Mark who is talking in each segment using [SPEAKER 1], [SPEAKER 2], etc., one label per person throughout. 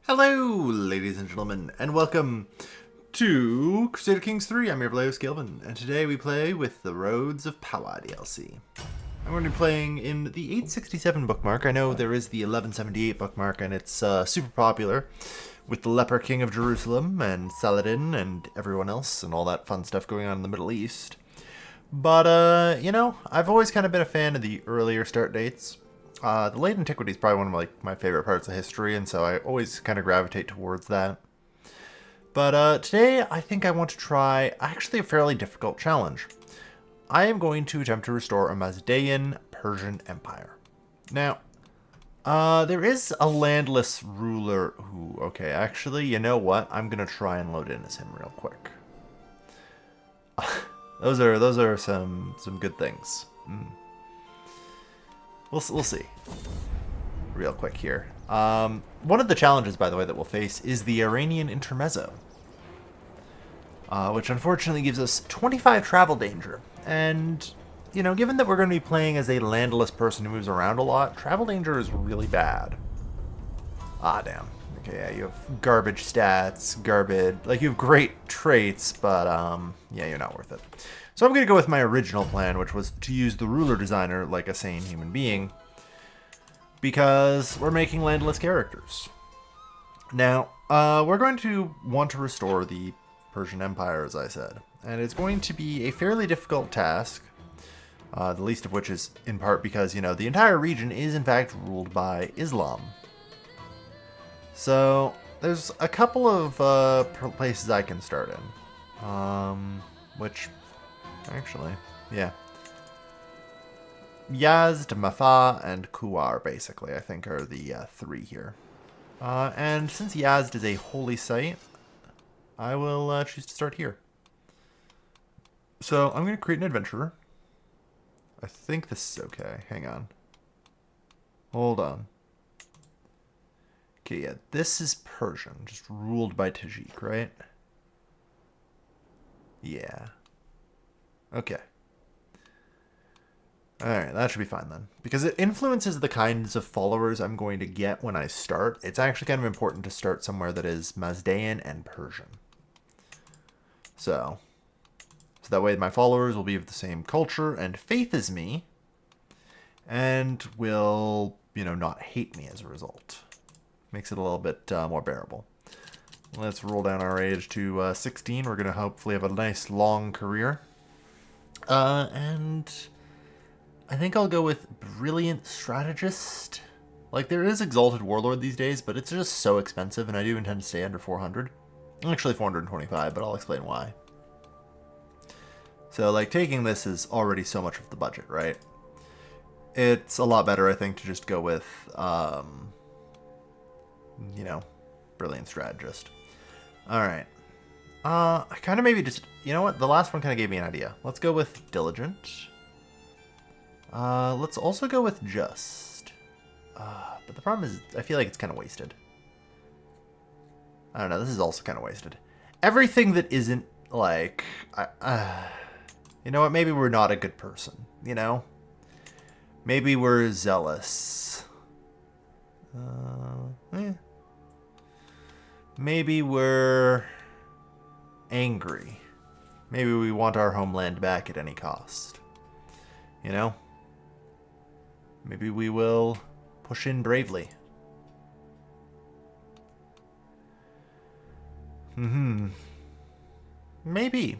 [SPEAKER 1] Hello, ladies and gentlemen, and welcome to Crusader Kings 3. I'm your player, Skilvin, and today we play with the Roads of Power DLC. I'm going to be playing in the 867 bookmark. I know there is the 1178 bookmark, and it's super popular with the Leper King of Jerusalem and Saladin and everyone else and all that fun stuff going on in the Middle East. But, you know, I've always kind of been a fan of the earlier start dates. The late antiquity is probably one of my favorite parts of history, and so I always kind of gravitate towards that. But today, I think I want to try actually a fairly difficult challenge. I am going to attempt to restore a Mazdaean Persian Empire. Now, there is a landless ruler who, okay, actually, you know what? I'm going to try and load in as him real quick. Those are some good things. We'll see. Real quick here. One of the challenges, by the way, that we'll face is the Iranian Intermezzo. Which unfortunately gives us 25 travel danger. And, you know, given that we're going to be playing as a landless person who moves around a lot, travel danger is really bad. Ah, damn. Okay, yeah, you have garbage stats, like, you have great traits, but, yeah, you're not worth it. So I'm going to go with my original plan, which was to use the ruler designer like a sane human being, because we're making landless characters. Now, we're going to want to restore the Persian Empire, as I said, and it's going to be a fairly difficult task, the least of which is in part because, you know, the entire region is in fact ruled by Islam. So there's a couple of places I can start in, which... Actually, yeah. Yazd, Mafa, and Kuwar, basically, I think are the three here. And since Yazd is a holy site, I will choose to start here. So I'm going to create an adventurer. I think this is okay. Hang on. Hold on. Okay, yeah, this is Persian, just ruled by Tajik, right? Yeah. Okay. Alright, that should be fine then. Because it influences the kinds of followers I'm going to get when I start. It's actually kind of important to start somewhere that is Mazdaean and Persian. So that way my followers will be of the same culture and faith as me, and will, you know, not hate me as a result. Makes it a little bit more bearable. Let's roll down our age to 16. We're going to hopefully have a nice long career. And I think I'll go with Brilliant Strategist. Like, there is Exalted Warlord these days, but it's just so expensive, and I do intend to stay under 400. Actually 425, but I'll explain why. So, like, taking this is already so much of the budget, right? It's a lot better, I think, to just go with, you know, Brilliant Strategist. Alright. I kind of maybe just... You know what? The last one kind of gave me an idea. Let's go with Diligent. Let's also go with Just. But the problem is, I feel like it's kind of wasted. I don't know. This is also kind of wasted. Everything that isn't, like... you know what? Maybe we're not a good person, you know? Maybe we're zealous. Maybe we're... angry. Maybe we want our homeland back at any cost. You know? Maybe we will push in bravely. Maybe.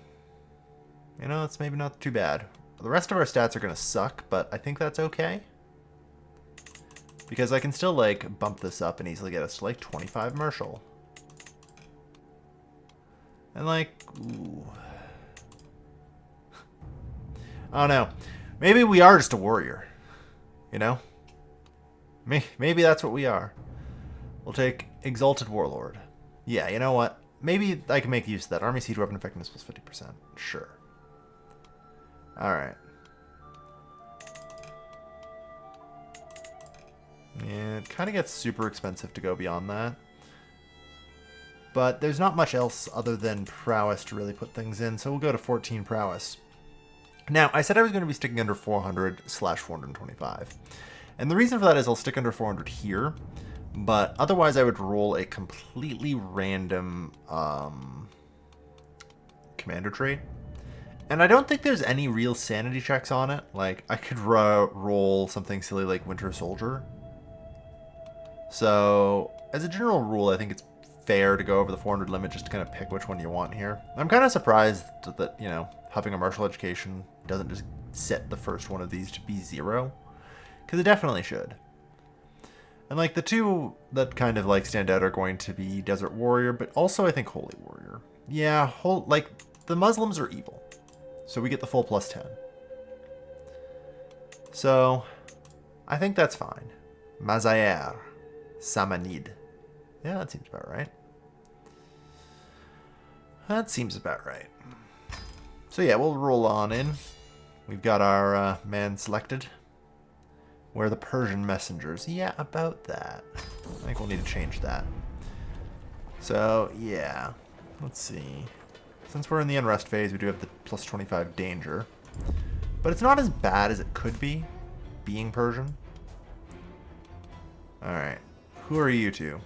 [SPEAKER 1] You know, it's maybe not too bad. The rest of our stats are going to suck, but I think that's okay. Because I can still, like, bump this up and easily get us to, like, 25 Martial. And, like, ooh. I don't know. Maybe we are just a warrior. You know? Maybe that's what we are. We'll take Exalted Warlord. Yeah, you know what? Maybe I can make use of that. Army Siege Weapon Effectiveness plus 50%. Sure. Alright. Yeah, it kind of gets super expensive to go beyond that. But there's not much else other than prowess to really put things in, so we'll go to 14 prowess. Now, I said I was going to be sticking under 400/425. And the reason for that is I'll stick under 400 here, But otherwise, I would roll a completely random commander trait. And I don't think there's any real sanity checks on it. Like, I could roll something silly like Winter Soldier. So, as a general rule, I think it's fair to go over the 400 limit just to kind of pick which one you want here. I'm kind of surprised that, you know, having a martial education doesn't just set the first one of these to be 0. Because it definitely should. And, like, the two that kind of, like, stand out are going to be Desert Warrior, but also, I think, Holy Warrior. Yeah, like, the Muslims are evil. So we get the full +10. So, I think that's fine. Mazayer. Samanid. Yeah, that seems about right. That seems about right. So yeah, we'll roll on in. We've got our man selected. Where are the Persian messengers? Yeah, about that. I think we'll need to change that. So, yeah. Let's see. Since we're in the unrest phase, we do have the +25 danger. But it's not as bad as it could be, being Persian. Alright. Who are you two?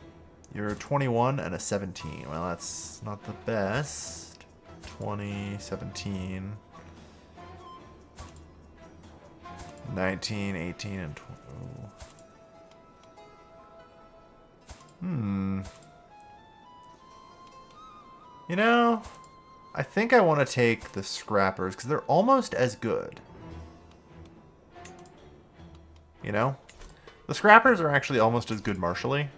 [SPEAKER 1] You're a 21 and a 17. Well, that's not the best. 20, 17, 19, 18, and 20. You know, I think I want to take the Scrappers because they're almost as good. You know? The Scrappers are actually almost as good martially.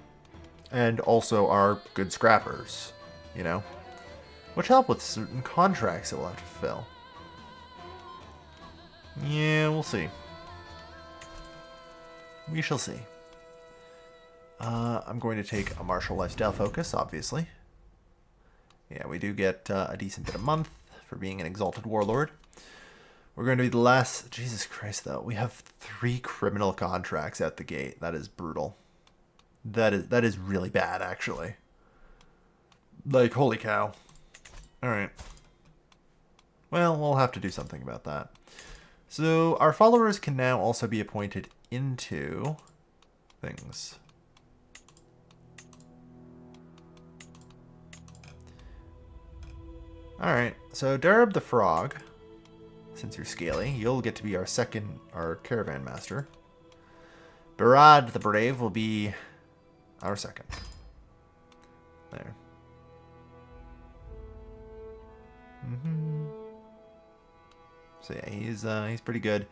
[SPEAKER 1] And also are good Scrappers. You know? Which help with certain contracts that we'll have to fulfill. Yeah, we'll see. We shall see. I'm going to take a martial lifestyle focus, obviously. Yeah, we do get a decent bit a month for being an exalted warlord. We're going to be the last... Jesus Christ, though. We have 3 criminal contracts at the gate. That is brutal. That is really bad, actually. Like, holy cow. Alright. Well, we'll have to do something about that. So, our followers can now also be appointed into things. Alright, so Darab the Frog, since you're scaly, you'll get to be our caravan master. Barad the Brave will be our second. There. So yeah, he's pretty good.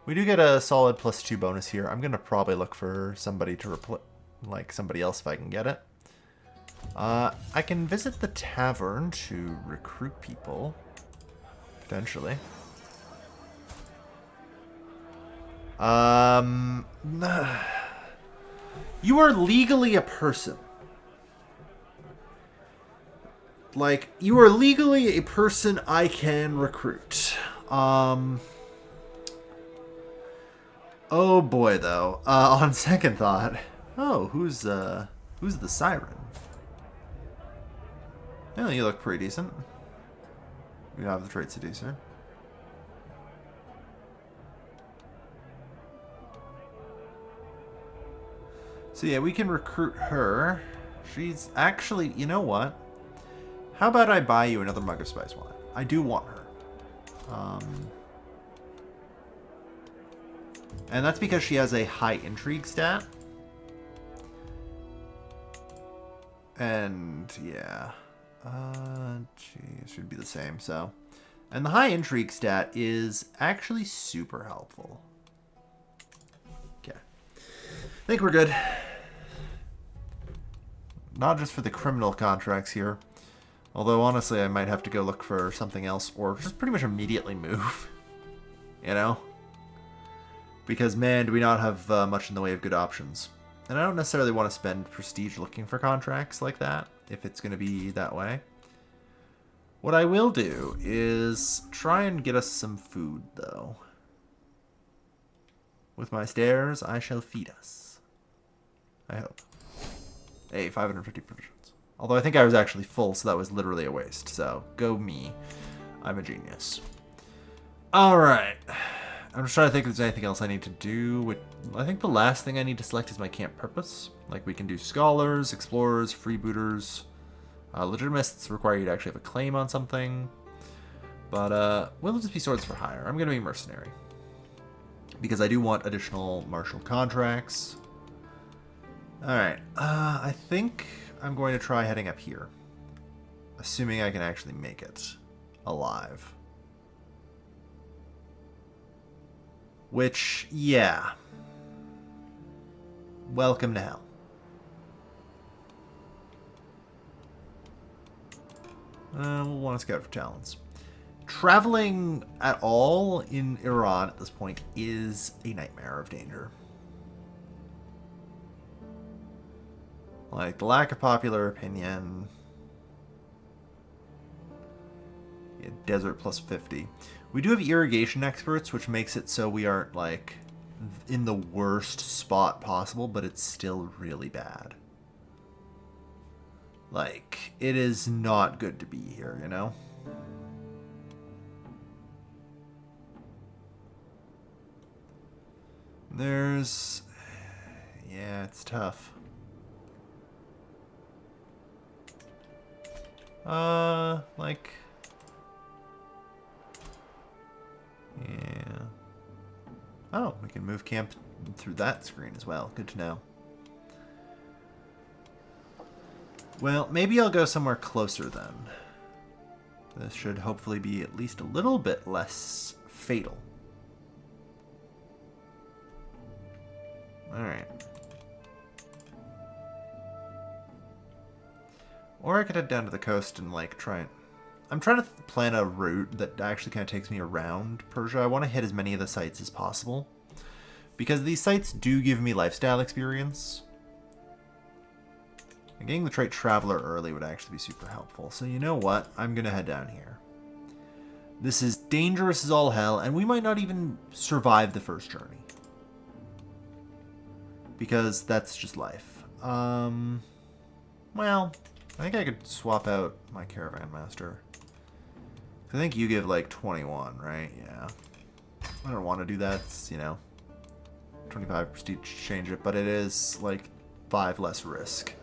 [SPEAKER 1] We do get a solid +2 bonus here. I'm gonna probably look for somebody to replace, like somebody else if I can get it. I can visit the tavern to recruit people, potentially. You are legally a person. Like, you are legally a person I can recruit. Oh boy, though. On second thought, who's the siren? Yeah, you look pretty decent. You have the trait seducer. So yeah, we can recruit her. She's actually, you know what? How about I buy you another mug of spice wine? I do want her. And that's because she has a high intrigue stat. And yeah. It should be the same, so. And the high intrigue stat is actually super helpful. Okay. I think we're good. Not just for the criminal contracts here. Although, honestly, I might have to go look for something else or just pretty much immediately move. You know? Because, man, do we not have much in the way of good options. And I don't necessarily want to spend prestige looking for contracts like that, if it's going to be that way. What I will do is try and get us some food, though. With my stairs, I shall feed us. I hope. Hey, 550 provisions. Although I think I was actually full, so that was literally a waste. So, go me. I'm a genius. Alright. I'm just trying to think if there's anything else I need to do. I think the last thing I need to select is my camp purpose. Like, we can do scholars, explorers, freebooters. Legitimists require you to actually have a claim on something. But we'll just be swords for hire. I'm going to be mercenary. Because I do want additional martial contracts. Alright. I think I'm going to try heading up here. Assuming I can actually make it alive. Which, yeah. Welcome to hell. We'll want to scout for talents. Traveling at all in Iran at this point is a nightmare of danger. Like, the lack of popular opinion. Yeah, desert plus 50. We do have irrigation experts, which makes it so we aren't, like, in the worst spot possible, but it's still really bad. Like, it is not good to be here, you know? There's... yeah, it's tough. Like... yeah. Oh, we can move camp through that screen as well. Good to know. Well, maybe I'll go somewhere closer then. This should hopefully be at least a little bit less fatal. Alright. Or I could head down to the coast and, like, try and... I'm trying to plan a route that actually kind of takes me around Persia. I want to hit as many of the sites as possible. Because these sites do give me lifestyle experience. And getting the trait Traveler early would actually be super helpful. So you know what? I'm going to head down here. This is dangerous as all hell, and we might not even survive the first journey. Because that's just life. Well, I think I could swap out my Caravan Master. I think you give like 21, right? Yeah. I don't want to do that. It's, you know, 25 prestige to change it, but it is like 5 less risk.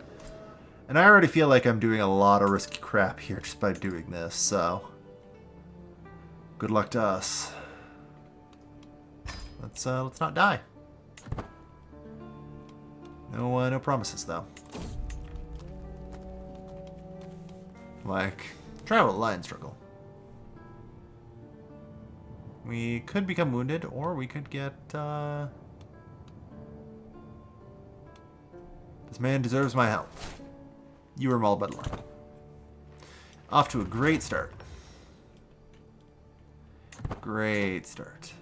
[SPEAKER 1] And I already feel like I'm doing a lot of risky crap here just by doing this, so good luck to us. Let's not die. No promises though. Like, travel line struggle. We could become wounded, or we could get, this man deserves my help. You were mauled by the lion. Off to a great start. Great start.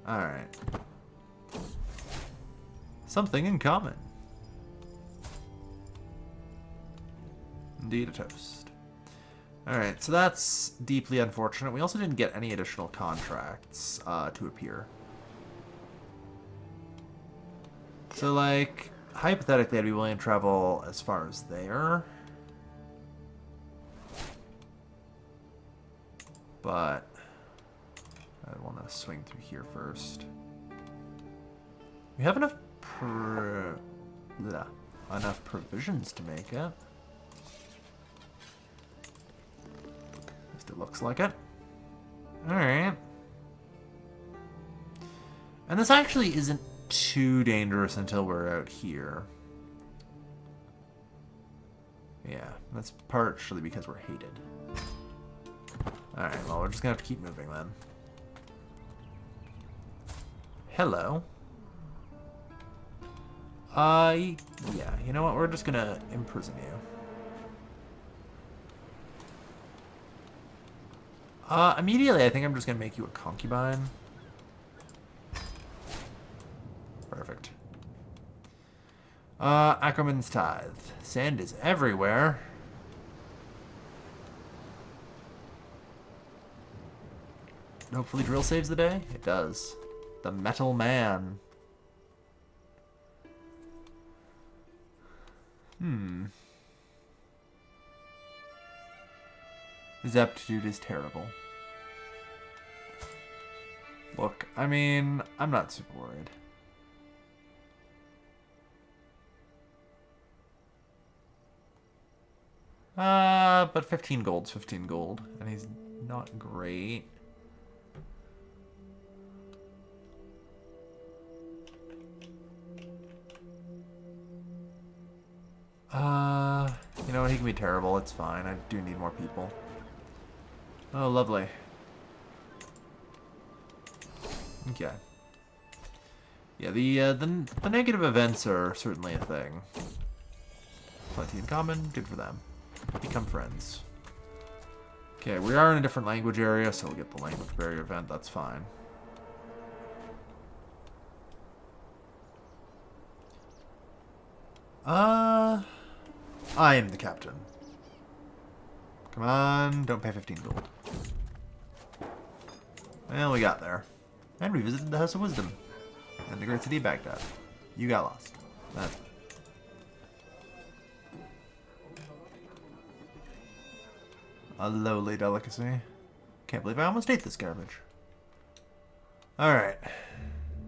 [SPEAKER 1] Alright. Something in common. Indeed a toast. Alright, so that's deeply unfortunate. We also didn't get any additional contracts to appear. So, like, hypothetically, I'd be willing to travel as far as there. But I want to swing through here first. We have enough enough provisions to make it. At least it looks like it. Alright. And this actually isn't too dangerous until we're out here. Yeah, that's partially because we're hated. Alright, well, we're just gonna have to keep moving then. Hello. Yeah, you know what? We're just gonna imprison you. Immediately, I think I'm just gonna make you a concubine. Perfect. Ackerman's Tithe. Sand is everywhere. Hopefully drill saves the day. It does. The Metal Man. His aptitude is terrible. Look, I mean, I'm not super worried. But 15 gold's 15 gold, and he's not great. You know what, he can be terrible, it's fine. I do need more people. Oh, lovely. Okay. Yeah, the negative events are certainly a thing. Plenty in common, good for them. Become friends. Okay, we are in a different language area, so we'll get the language barrier event, that's fine. I am the captain. Come on, don't pay 15 gold. Well, we got there. And we visited the House of Wisdom. And the great city of Baghdad. You got lost. That's fine. A lowly delicacy. Can't believe I almost ate this garbage. Alright.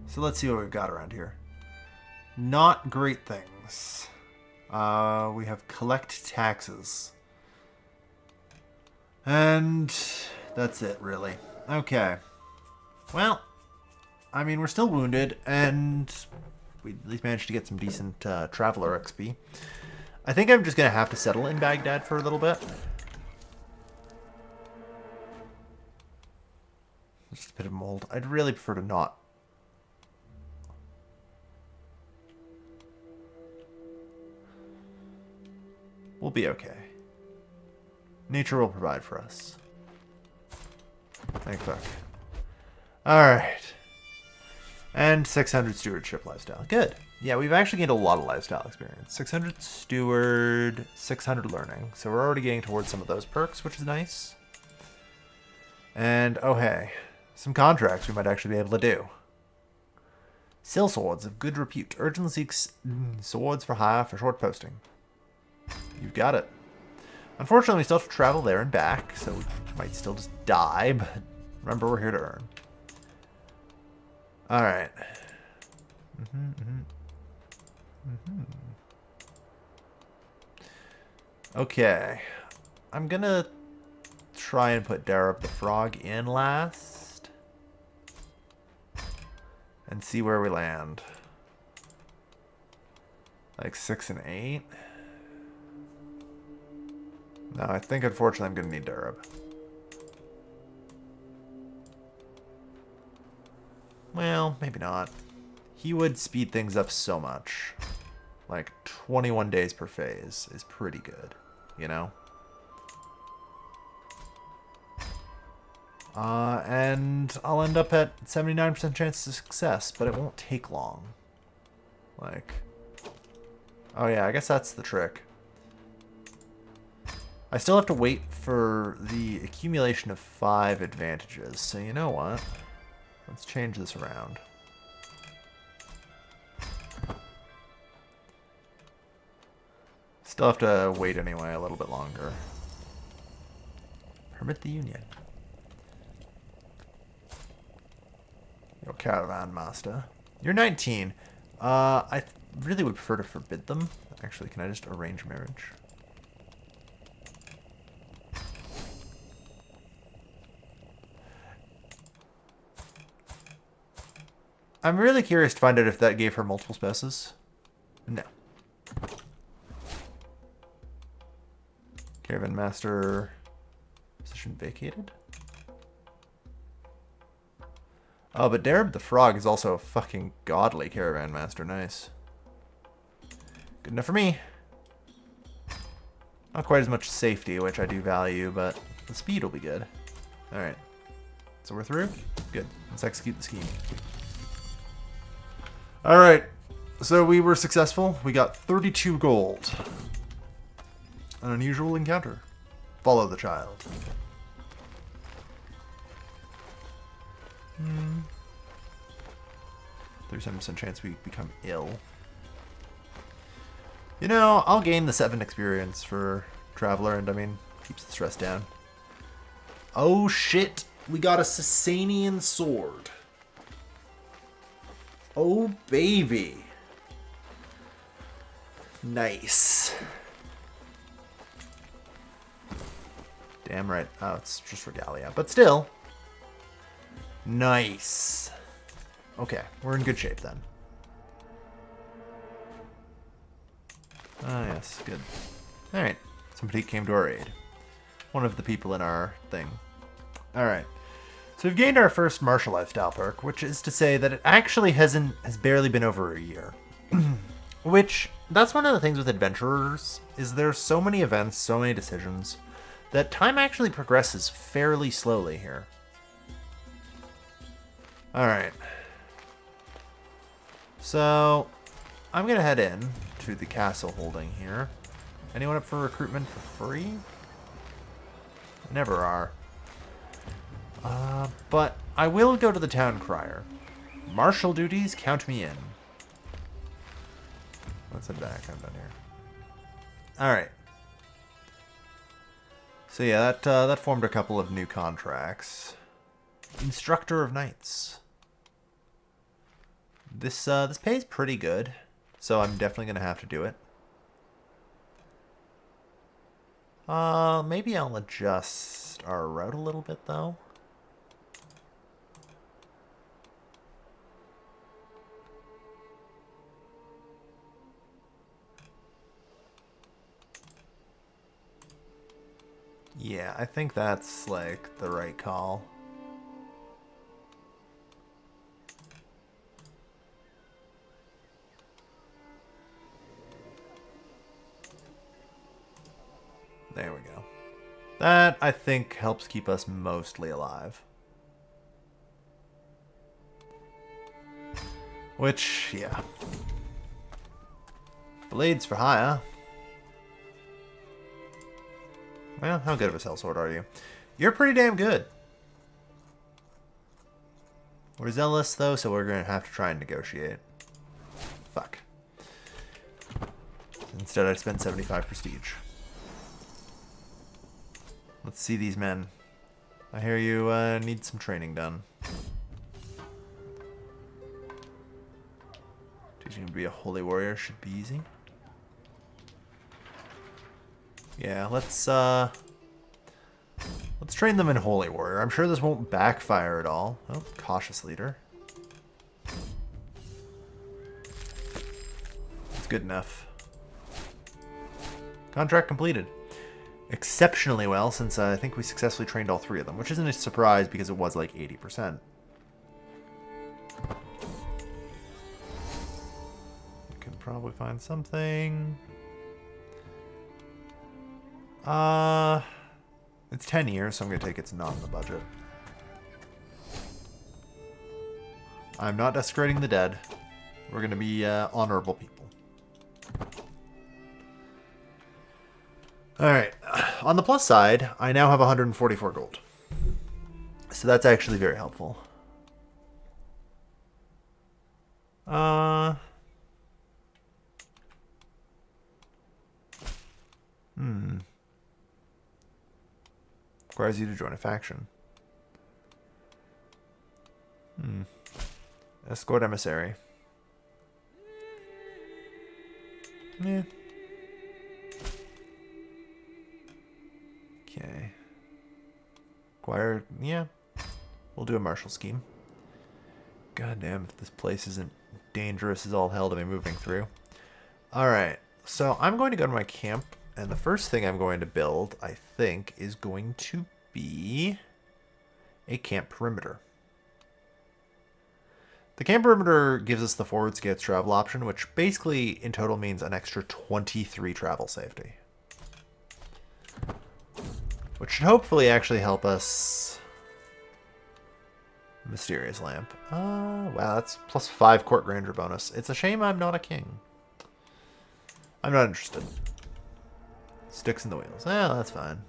[SPEAKER 1] So let's see what we've got around here. Not great things. We have collect taxes. And that's it, really. Okay. Well, I mean, we're still wounded, and we at least managed to get some decent traveler XP. I think I'm just going to have to settle in Baghdad for a little bit. Just a bit of mold. I'd really prefer to not. We'll be okay. Nature will provide for us. Thank fuck. Alright. And 600 stewardship lifestyle. Good. Yeah, we've actually gained a lot of lifestyle experience. 600 steward, 600 learning. So we're already getting towards some of those perks, which is nice. And, oh hey, some contracts we might actually be able to do. Sell swords of good repute. Urgently seeks swords for hire for short posting. You've got it. Unfortunately, we still have to travel there and back, so we might still just die, but remember, we're here to earn. Alright. Okay. I'm gonna try and put Darab the Frog in last. And see where we land. Like 6 and 8. No, I think unfortunately I'm going to need Darab. Well, maybe not. He would speed things up so much. Like 21 days per phase is pretty good, you know? And I'll end up at 79% chance of success, but it won't take long. Like, oh yeah, I guess that's the trick. I still have to wait for the accumulation of 5 advantages, so you know what? Let's change this around. Still have to wait anyway a little bit longer. Permit the union. Your caravan master. You're 19. I really would prefer to forbid them. Actually, can I just arrange marriage? I'm really curious to find out if that gave her multiple spouses. No. Caravan master position vacated. Oh, but Darab the Frog is also a fucking godly caravan master. Nice. Good enough for me. Not quite as much safety, which I do value, but the speed will be good. Alright. So we're through? Good. Let's execute the scheme. Alright. So we were successful. We got 32 gold. An unusual encounter. Follow the child. 37% chance we become ill. You know, I'll gain the 7 experience for Traveler, and I mean, keeps the stress down. Oh shit, we got a Sasanian sword. Oh, baby. Nice. Damn right. Oh, it's just regalia. But still. Nice. Okay, we're in good shape then. Ah, yes, good. Alright, somebody came to our aid. One of the people in our thing. Alright. So we've gained our first martial lifestyle perk, which is to say that it actually has barely been over a year. Which, that's one of the things with adventurers, is there's so many events, so many decisions, that time actually progresses fairly slowly here. Alright. So, I'm going to head in to the castle holding here. Anyone up for recruitment for free? Never are. But I will go to the town crier. Martial duties, count me in. Let's head back. I'm done here. Alright. So yeah, that formed a couple of new contracts. Instructor of Knights. This pays pretty good, so I'm definitely gonna have to do it. Maybe I'll adjust our route a little bit though. Yeah, I think that's like the right call. There we go. That, I think, helps keep us mostly alive. Which, yeah. Blades for hire. Well, how good of a sellsword are you? You're pretty damn good. We're zealous, though, so we're going to have to try and negotiate. Fuck. Instead, I spent 75 prestige. Let's see these men. I hear you need some training done. Teaching him to be a holy warrior should be easy. Yeah, let's train them in holy warrior. I'm sure this won't backfire at all. Oh, cautious leader. It's good enough. Contract completed. Exceptionally well, since I think we successfully trained all three of them, which isn't a surprise because it was like 80%. We can probably find something. It's 10 years, so I'm going to take it's not in the budget. I'm not desecrating the dead. We're going to be honorable people. Alright, on the plus side, I now have 144 gold. So that's actually very helpful. Requires you to join a faction. Escort emissary. Yeah. Okay. Acquire, yeah. We'll do a martial scheme. God damn, if this place isn't dangerous as all hell to be moving through. Alright, so I'm going to go to my camp, and the first thing I'm going to build, I think, is going to be a camp perimeter. The camp perimeter gives us the forward scouts travel option, which basically in total means an extra 23 travel safety. Which should hopefully actually help us. Mysterious lamp. Wow, that's plus 5 court grandeur bonus. It's a shame I'm not a king. I'm not interested. Sticks in the wheels. Yeah, that's fine.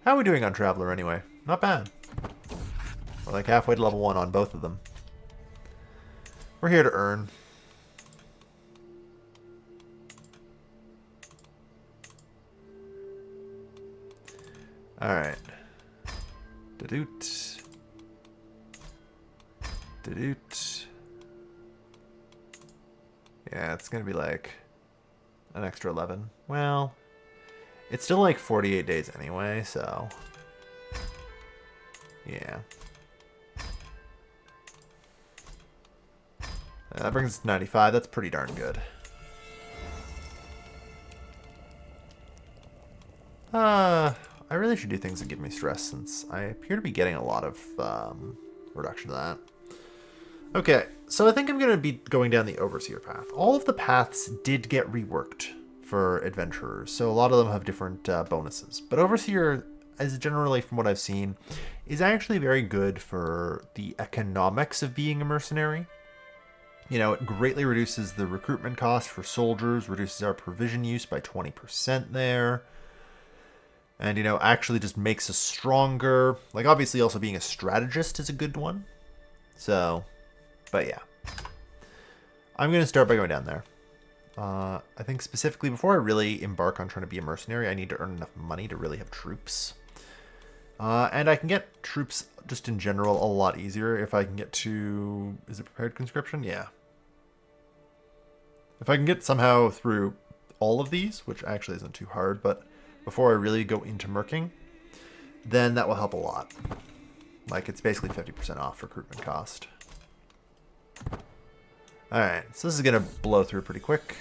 [SPEAKER 1] How are we doing on Traveler anyway? Not bad. We're like halfway to level 1 on both of them. We're here to earn. Alright. Da-doot. Doot. Yeah, it's gonna be like an extra 11. Well, it's still like 48 days anyway, so yeah. That brings us to 95. That's pretty darn good. I really should do things that give me stress since I appear to be getting a lot of reduction to that. Okay, so I think I'm going to be going down the Overseer path. All of the paths did get reworked for adventurers, so a lot of them have different bonuses. But Overseer, as generally from what I've seen, is actually very good for the economics of being a mercenary. You know, it greatly reduces the recruitment cost for soldiers, reduces our provision use by 20% there. And, you know, actually just makes us stronger. Like, obviously also being a strategist is a good one. So, but yeah. I'm going to start by going down there. I think specifically before I really embark on trying to be a mercenary, I need to earn enough money to really have troops. And I can get troops just in general a lot easier if I can get to... Is it prepared conscription? Yeah. If I can get somehow through all of these, which actually isn't too hard, but before I really go into merking, then that will help a lot. Like, it's basically 50% off recruitment cost. Alright, so this is going to blow through pretty quick.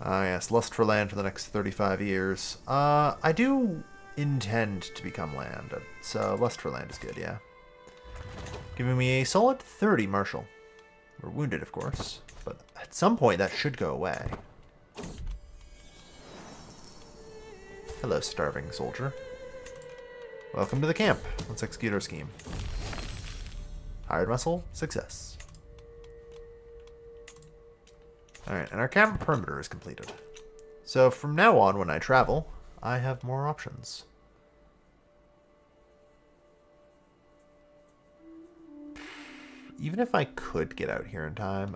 [SPEAKER 1] Yes, lust for land for the next 35 years. I do intend to become land, so lust for land is good, yeah. Giving me a solid 30 martial. We're wounded, of course, but at some point that should go away. Hello, starving soldier. Welcome to the camp. Let's execute our scheme. Hired muscle, success. Alright, and our camp perimeter is completed. So from now on, when I travel, I have more options. Even if I could get out here in time,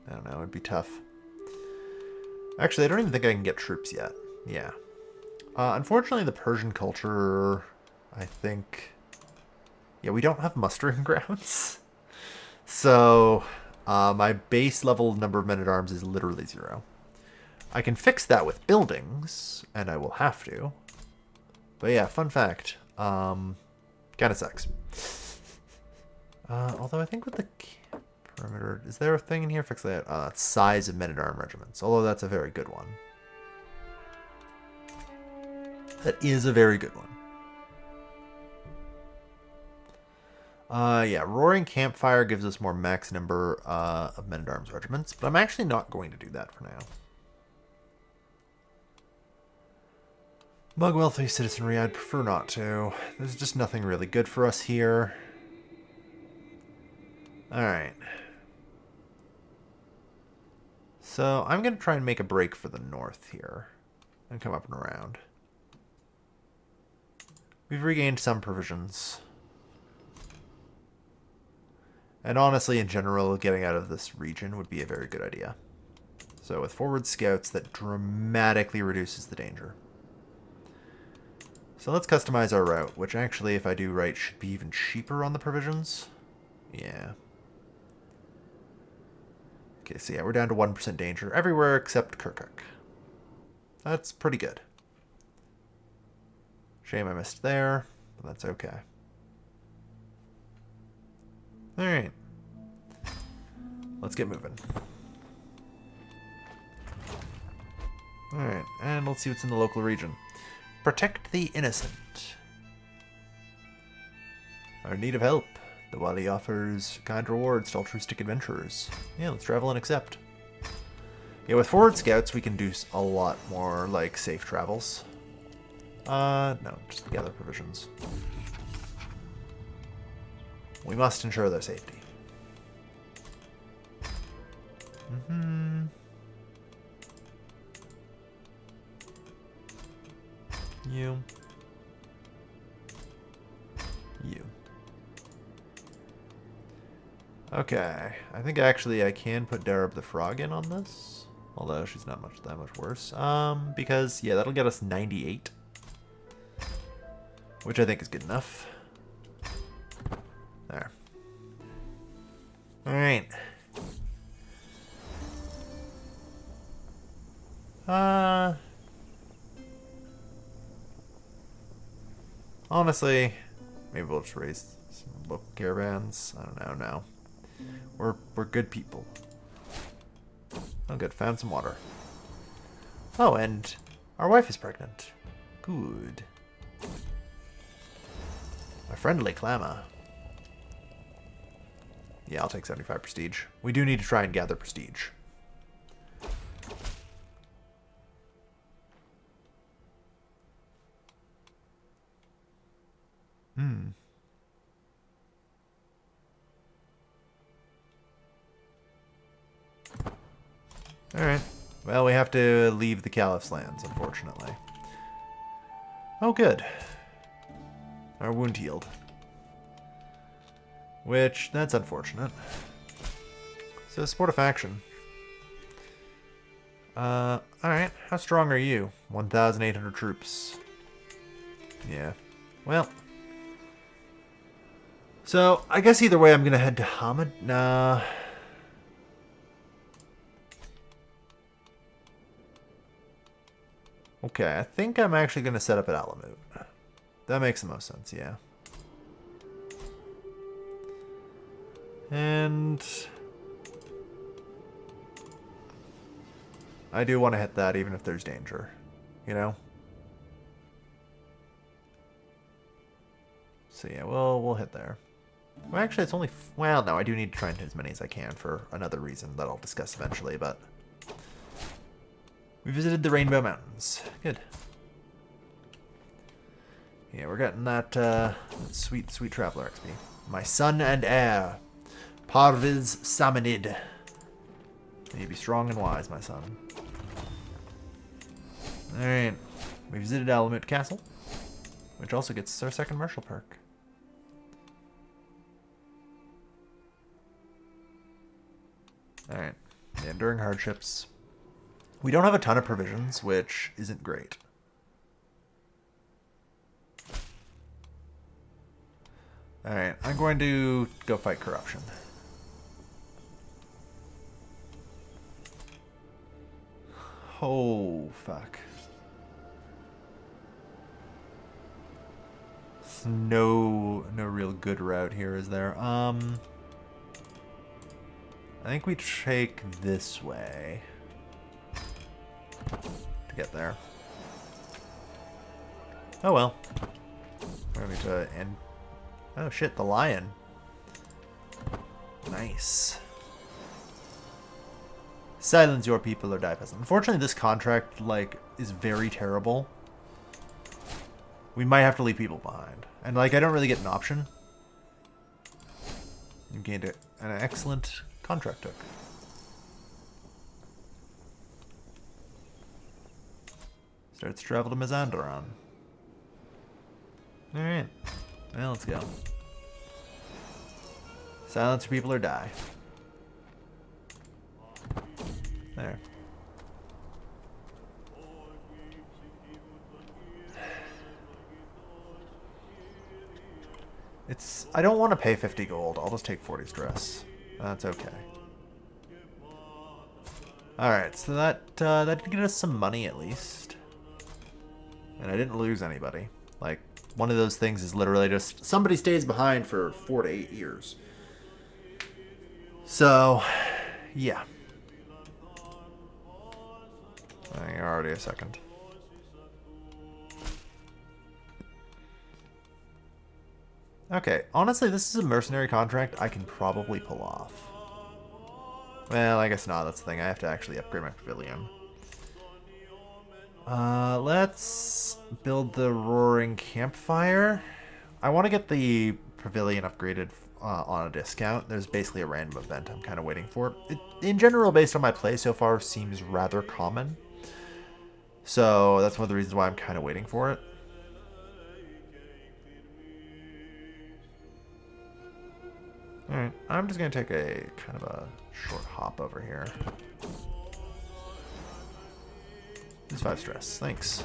[SPEAKER 1] I don't know, it'd be tough. Actually, I don't even think I can get troops yet. Yeah. Unfortunately, the Persian culture, I think... Yeah, we don't have mustering grounds. So, my base level number of men-at-arms is literally 0. I can fix that with buildings, and I will have to. But yeah, fun fact. Kind of sucks. Although I think with the perimeter... Is there a thing in here? Fix that. Size of men-at-arm regiments. Although that's a very good one. That is a very good one. Yeah, Roaring Campfire gives us more max number of men-at-arms regiments, but I'm actually not going to do that for now. Mug Wealthy Citizenry, I'd prefer not to. There's just nothing really good for us here. Alright. So, I'm going to try and make a break for the north here. And come up and around. We've regained some provisions. And honestly, in general, getting out of this region would be a very good idea. So with forward scouts, that dramatically reduces the danger. So let's customize our route, which actually, if I do right, should be even cheaper on the provisions. Yeah. Okay, so yeah, we're down to 1% danger everywhere except Kirkuk. That's pretty good. Shame I missed there, but that's okay. Alright. Let's get moving. Alright, and let's see what's in the local region. Protect the innocent. Our need of help. The Wali offers kind rewards to altruistic adventurers. Yeah, let's travel and accept. Yeah, with forward scouts, we can do a lot more, like, safe travels. No, just gather provisions. We must ensure their safety. You. Okay, I think actually I can put Darab the Frog in on this. Although she's not that much worse. Because, yeah, that'll get us 98. Which I think is good enough. Alright. Honestly, maybe we'll just raise some local caravans. I don't know now. We're good people. Oh good, found some water. Oh, and our wife is pregnant. Good. A friendly clamor. Yeah, I'll take 75 prestige. We do need to try and gather prestige. Alright. Well, we have to leave the Caliph's lands, unfortunately. Oh, good. Our wound healed. Which, that's unfortunate. So, support a faction. Alright. How strong are you? 1,800 troops. Yeah. Well. So, I guess either way I'm going to head to Hamid. Nah. Okay, I think I'm actually going to set up at Alamut. That makes the most sense, yeah. And I do want to hit that even if there's danger, you know? So yeah, we'll hit there. Well, actually, it's only... well, no, I do need to try and hit as many as I can for another reason that I'll discuss eventually, but... we visited the Rainbow Mountains. Good. Yeah, we're getting that sweet, sweet traveler XP. My son and heir, Parviz Samanid. May you be strong and wise, my son. Alright. We visited Alamut Castle, which also gets our second martial perk. Alright. Yeah, enduring hardships. We don't have a ton of provisions, which isn't great. Alright, I'm going to go fight corruption. Oh, fuck. No real good route here, is there? I think we take this way to get there. Oh well. We're going to end. Oh shit, the lion. Nice. Silence your people or die peasant. Unfortunately, this contract, like, is very terrible. We might have to leave people behind. And, like, I don't really get an option. You gained an excellent contract took. Starts to travel to Mazandaran. Alright. Well, let's go. Silence your people or die. There. It's... I don't want to pay 50 gold. I'll just take 40 stress. That's okay. Alright, so that did get us some money at least. And I didn't lose anybody. Like, one of those things is literally just somebody stays behind for 4 to 8 years. So, yeah. You're already a second. Okay, honestly, this is a mercenary contract I can probably pull off. Well, I guess not. That's the thing. I have to actually upgrade my pavilion. Let's build the Roaring Campfire. I want to get the pavilion upgraded on a discount. There's basically a random event I'm kind of waiting for. It, in general, based on my play so far, seems rather common. So that's one of the reasons why I'm kind of waiting for it. Alright, I'm just going to take a kind of a short hop over here. It's 5 stress. Thanks.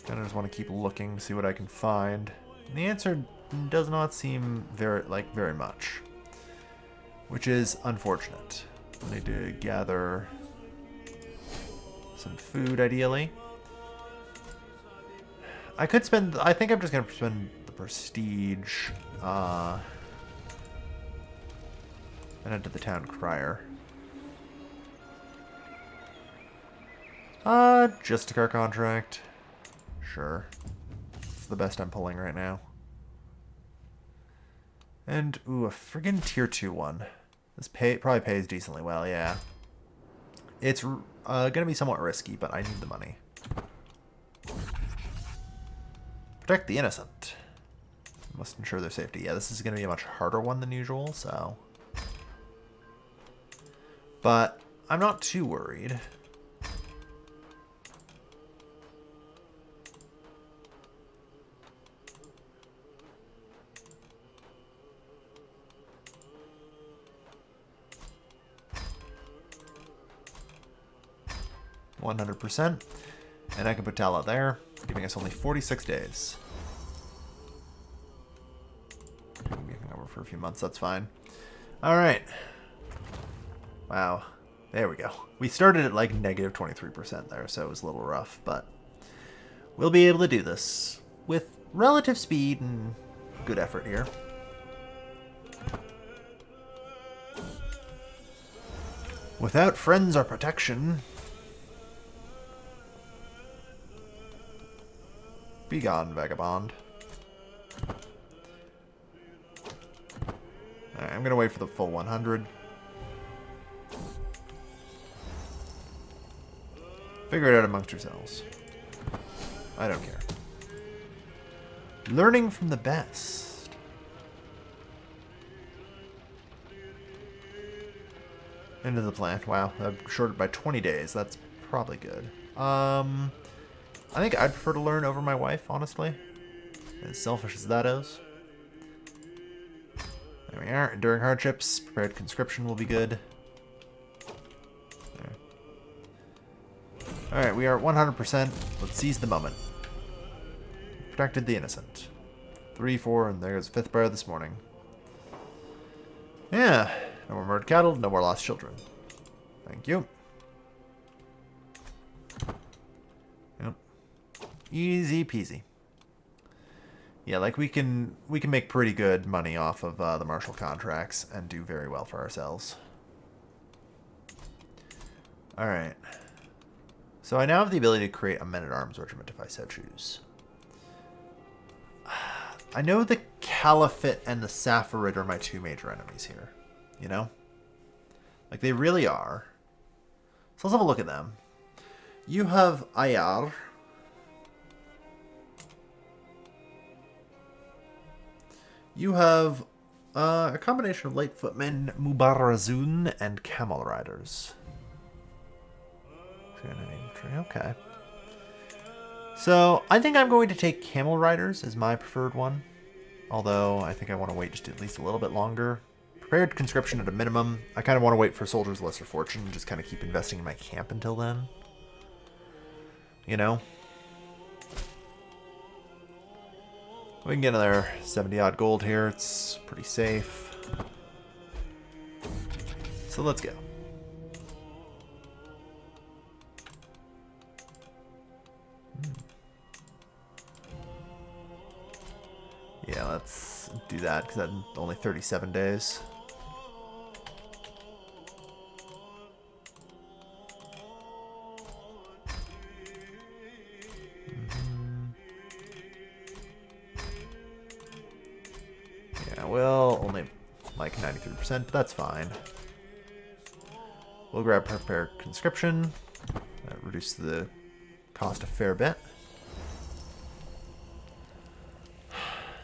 [SPEAKER 1] Kind of just want to keep looking, see what I can find. And the answer does not seem very much, which is unfortunate. I need to gather some food, ideally. I could spend... I think I'm just going to spend the prestige and head to the town crier. Just a car contract. Sure. It's the best I'm pulling right now. And, ooh, a friggin' tier 2 one. This probably pays decently well, yeah. It's gonna be somewhat risky, but I need the money. Protect the innocent. Must ensure their safety. Yeah, this is gonna be a much harder one than usual, so... But I'm not too worried. %, and I can put Tal out there, giving us only 46 days. Being over for a few months, that's fine. All right. Wow. There we go. We started at like negative 23% there, so it was a little rough, but we'll be able to do this with relative speed and good effort here. Without friends or protection... Be gone, vagabond. Alright, I'm gonna wait for the full 100. Figure it out amongst yourselves. I don't care. Learning from the best. End of the plan. Wow, that shorted by 20 days. That's probably good. I think I'd prefer to learn over my wife, honestly. As selfish as that is. There we are. Enduring hardships. Prepared conscription will be good. Alright, we are at 100%. Let's seize the moment. Protected the innocent. 3, 4, and there's 5th bar this morning. Yeah. No more murdered cattle, no more lost children. Thank you. Easy peasy. Yeah, like we can make pretty good money off of the martial contracts and do very well for ourselves. All right. So I now have the ability to create a men-at-arms regiment if I so choose. I know the Caliphate and the Safarid are my two major enemies here. You know? Like, they really are. So let's have a look at them. You have Ayar. You have a combination of light footmen, Mubarazun, and camel riders. Okay. So, I think I'm going to take camel riders as my preferred one. Although, I think I want to wait just at least a little bit longer. Prepared conscription at a minimum. I kind of want to wait for Soldier's Lesser Fortune and just kind of keep investing in my camp until then. You know? We can get another 70-odd gold here. It's pretty safe. So let's go. Yeah, let's do that because that's only 37 days. Yeah, well, only like 93%, but that's fine. We'll grab Prepared Conscription. That reduces the cost a fair bit.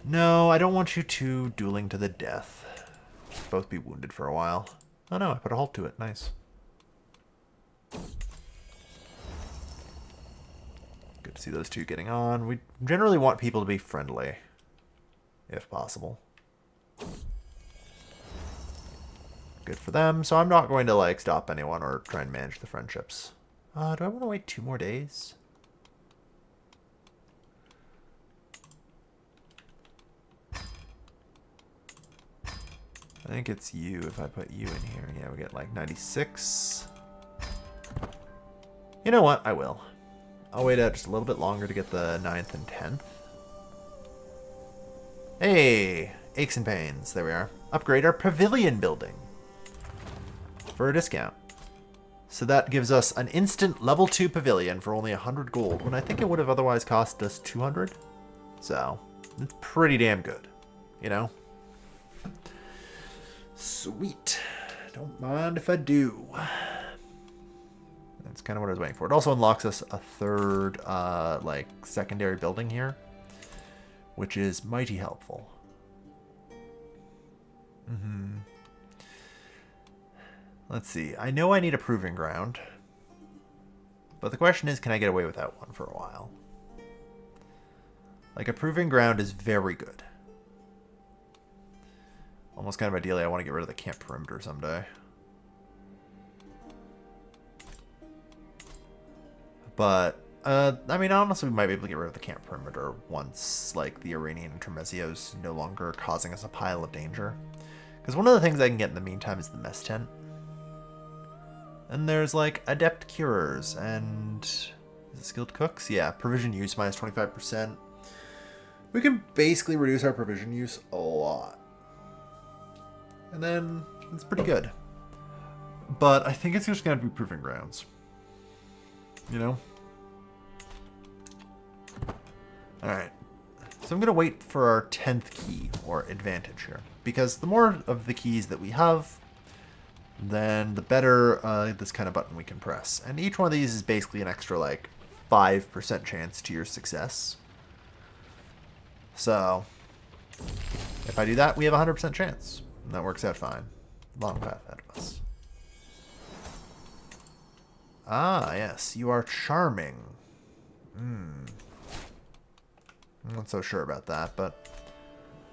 [SPEAKER 1] No, I don't want you two dueling to the death. Both be wounded for a while. Oh no, I put a halt to it. Nice. Good to see those two getting on. We generally want people to be friendly, if possible. Good for them. So I'm not going to like stop anyone or try and manage the friendships. Do I want to wait 2 more days? I think it's you if I put you in here. Yeah, we get like 96. You know what? I will. I'll wait out just a little bit longer to get the 9th and 10th. Hey! Aches and pains. There we are. Upgrade our pavilion building. For a discount. So that gives us an instant level 2 pavilion for only 100 gold, when I think it would have otherwise cost us 200. So, it's pretty damn good. You know? Sweet. Don't mind if I do. That's kind of what I was waiting for. It also unlocks us a third, like, secondary building here, which is mighty helpful. Let's see. I know I need a proving ground, but the question is, can I get away without one for a while? Like, a proving ground is very good. Almost kind of ideally, I want to get rid of the camp perimeter someday. But, I mean, honestly, we might be able to get rid of the camp perimeter once, like, the Iranian Intermezzo is no longer causing us a pile of danger. Because one of the things I can get in the meantime is the mess tent. And there's, like, adept curers and... is it skilled cooks? Yeah, provision use minus 25%. We can basically reduce our provision use a lot. And then it's pretty good. But I think it's just going to be proving grounds. You know? Alright. So I'm going to wait for our 10th key, or advantage here. Because the more of the keys that we have, then the better this kind of button we can press. And each one of these is basically an extra, like, 5% chance to your success. So, if I do that, we have a 100% chance. And that works out fine. Long path ahead of us. Ah, yes. You are charming. I'm not so sure about that, but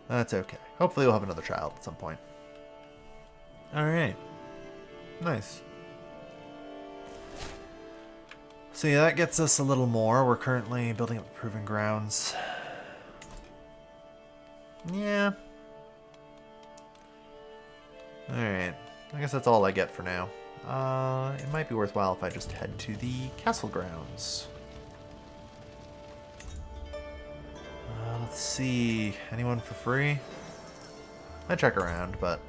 [SPEAKER 1] that's okay. Hopefully we'll have another child at some point. Alright. Nice. So yeah, that gets us a little more. We're currently building up proving grounds. Yeah. Alright. I guess that's all I get for now. It might be worthwhile if I just head to the castle grounds. Let's see. Anyone for free? I check around, but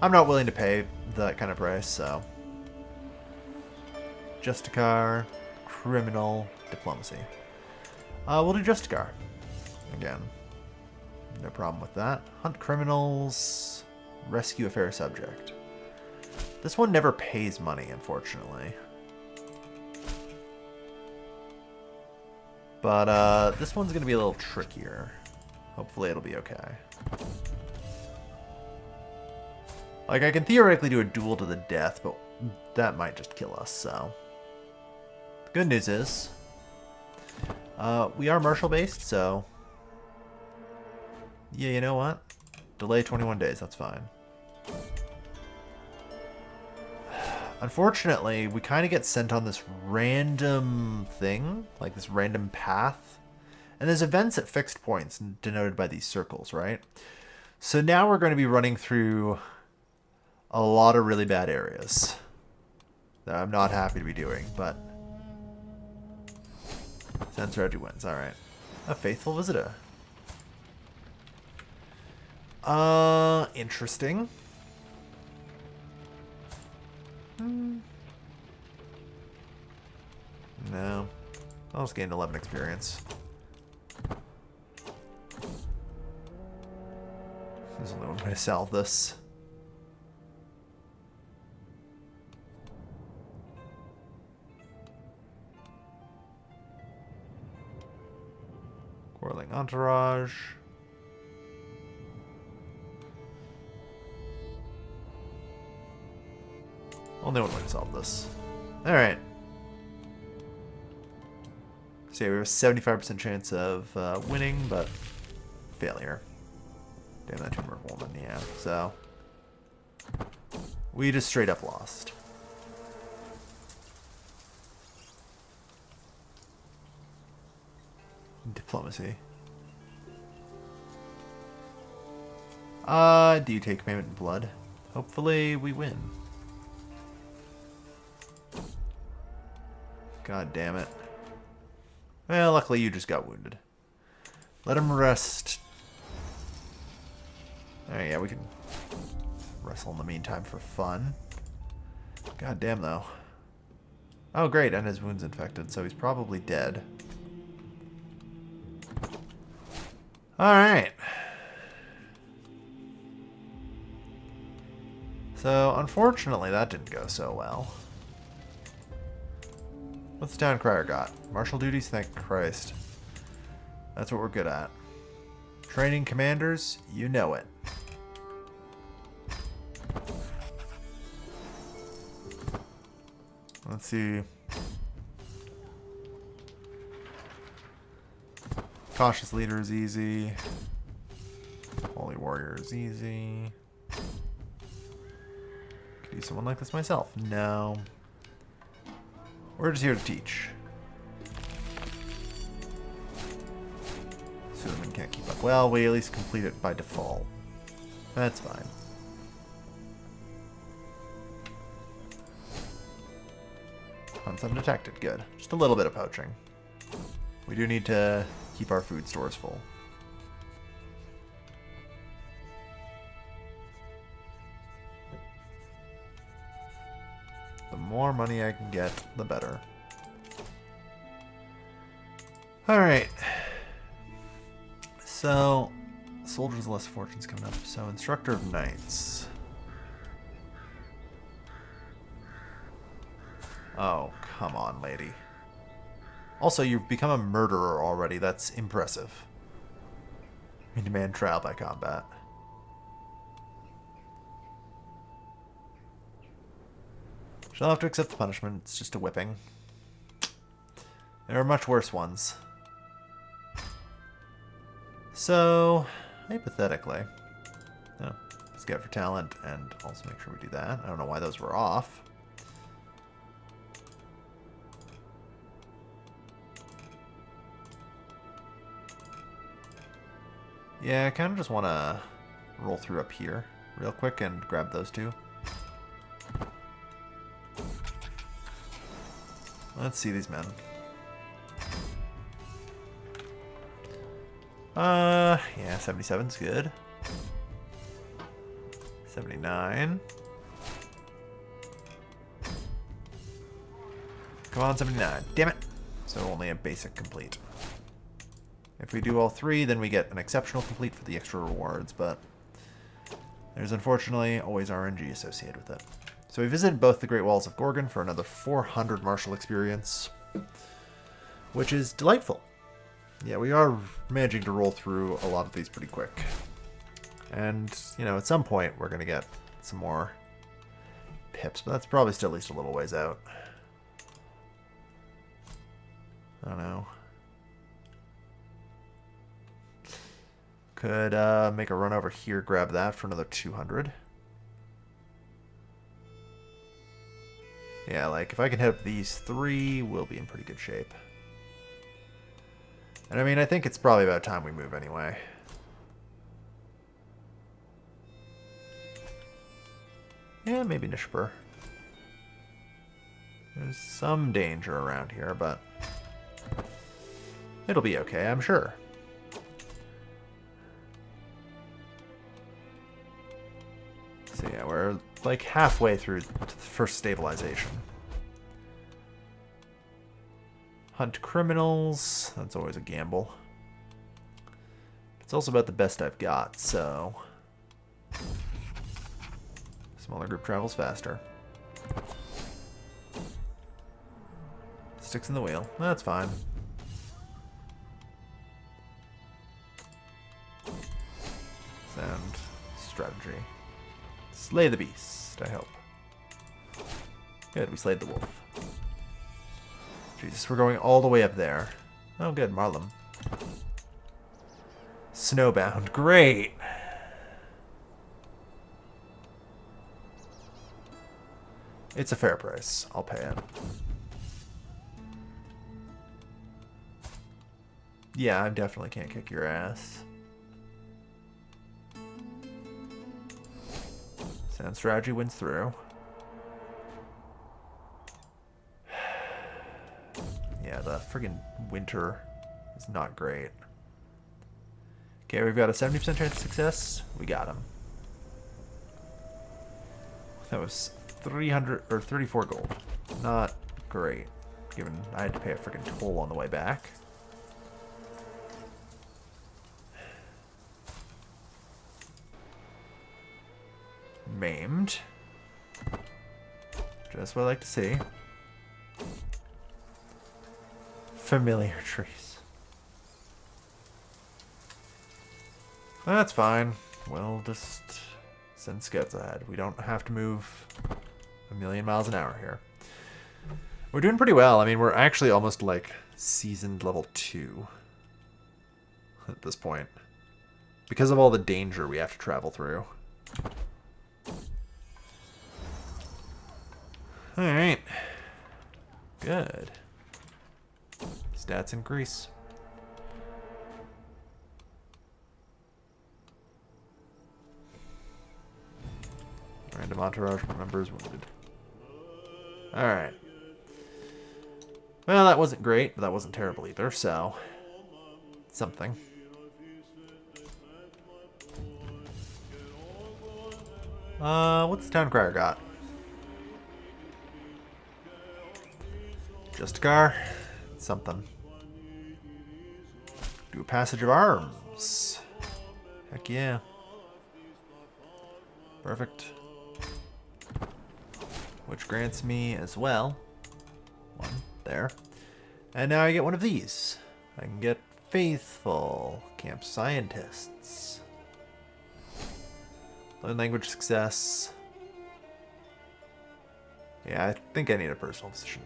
[SPEAKER 1] I'm not willing to pay that kind of price, so. Justicar, criminal, diplomacy. We'll do Justicar. Again. No problem with that. Hunt criminals, rescue a fair subject. This one never pays money, unfortunately. But this one's going to be a little trickier. Hopefully it'll be okay. Like, I can theoretically do a duel to the death, but that might just kill us, so. The good news is, we are martial-based, so. Yeah, you know what? Delay 21 days, that's fine. Unfortunately, we kind of get sent on this random thing, like this random path. And there's events at fixed points denoted by these circles, right? So now we're going to be running through a lot of really bad areas that I'm not happy to be doing, but Sense Reggie wins. All right. A faithful visitor. Interesting. No. I'll just gain 11 experience. There's only one way to solve this. Quarreling entourage. Only one way to solve this. Alright. So yeah, we have a 75% chance of winning, but failure. Damn, that tumor woman, yeah. So we just straight up lost. Diplomacy. Do you take payment in blood? Hopefully we win. God damn it. Well, luckily you just got wounded. Let him rest. Oh yeah, we can wrestle in the meantime for fun. God damn though. Oh great, and his wound's infected, so he's probably dead. Alright. So, unfortunately, that didn't go so well. What's the town crier got? Martial duties? Thank Christ. That's what we're good at. Training commanders? You know it. Let's see. Cautious leader is easy. Holy warrior is easy. Could use someone like this myself. No. We're just here to teach. Suleiman can't keep up. Well, we at least complete it by default. That's fine. Hunts undetected. Good. Just a little bit of poaching. We do need to keep our food stores full. The more money I can get, the better. Alright. So, soldiers less fortunes coming up. So, instructor of knights. Oh, come on, lady. Also, you've become a murderer already. That's impressive. You demand trial by combat. She'll have to accept the punishment. It's just a whipping. There are much worse ones. So, hypothetically... Oh, scout for talent, and also make sure we do that. I don't know why those were off. Yeah, I kind of just want to roll through up here real quick and grab those two. Let's see these men. Yeah, 77's good. 79. Come on, 79. Damn it! So only a basic complete. If we do all three, then we get an exceptional complete for the extra rewards, but there's unfortunately always RNG associated with it. So we visited both the Great Walls of Gorgon for another 400 martial experience, which is delightful. Yeah, we are managing to roll through a lot of these pretty quick. And, you know, at some point we're going to get some more pips, but that's probably still at least a little ways out. I don't know. Could make a run over here, grab that for another 200. Yeah, like, if I can hit up these three, we'll be in pretty good shape. And I mean, I think it's probably about time we move anyway. Yeah, maybe Nishapur. There's some danger around here, but it'll be okay, I'm sure. So yeah, we're like halfway through to the first stabilization. Hunt criminals. That's always a gamble. It's also about the best I've got, so... Smaller group travels faster. Sticks in the wheel. That's fine. Sound strategy. Slay the beast, I hope. Good, we slayed the wolf. Jesus, we're going all the way up there. Oh, good, Marlem. Snowbound, great! It's a fair price. I'll pay it. Yeah, I definitely can't kick your ass. Sound strategy wins through. Yeah, the friggin' winter is not great. Okay, we've got a 70% chance of success. We got him. That was 300 or 34 gold. Not great, given I had to pay a freaking toll on the way back. Maimed. Just what I like to see. Familiar trees. That's fine. We'll just send scouts ahead. We don't have to move a million miles an hour here. We're doing pretty well. I mean, we're actually almost like seasoned level 2 at this point. Because of all the danger we have to travel through. Alright. Good. Stats increase. Random entourage members wounded. Alright. Well, that wasn't great, but that wasn't terrible either, so... something. What's the town crier got? Just a car. Something. Do a passage of arms. Heck yeah. Perfect. Which grants me as well. One there. And now I get one of these. I can get faithful camp scientists. Learn language success. Yeah, I think I need a personal physician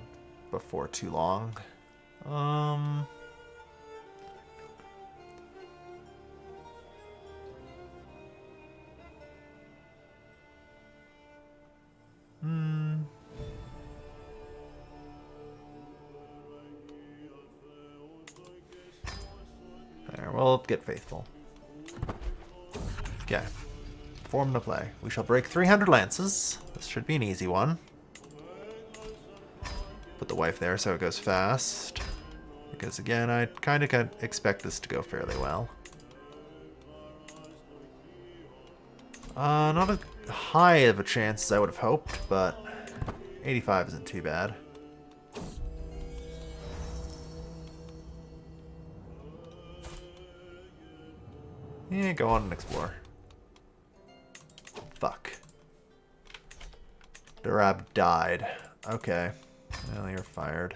[SPEAKER 1] before too long. There, we'll get faithful. Okay. Form to play. We shall break 300 lances. This should be an easy one. Put the wife there so it goes fast. Because again, I kind of expect this to go fairly well. Not as high of a chance as I would have hoped, but 85 isn't too bad. Yeah, go on and explore. Fuck. Durab died. Okay. Well, you're fired.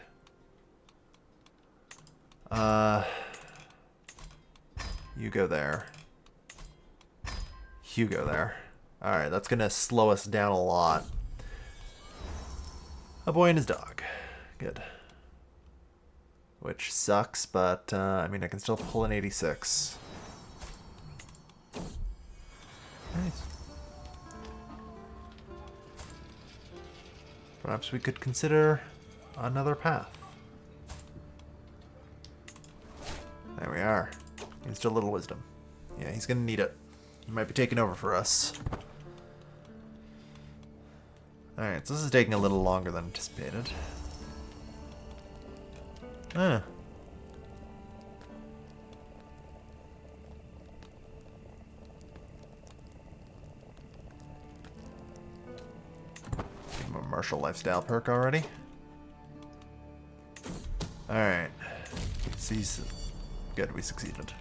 [SPEAKER 1] You go there. You go there. Alright, that's gonna slow us down a lot. A boy and his dog. Good. Which sucks, but, I mean, I can still pull an 86. Nice. Perhaps we could consider another path. There we are. Just a little wisdom. Yeah, he's gonna need it. He might be taking over for us. Alright, so this is taking a little longer than anticipated. Ah. Give him a martial lifestyle perk already. Alright. Good, we succeeded.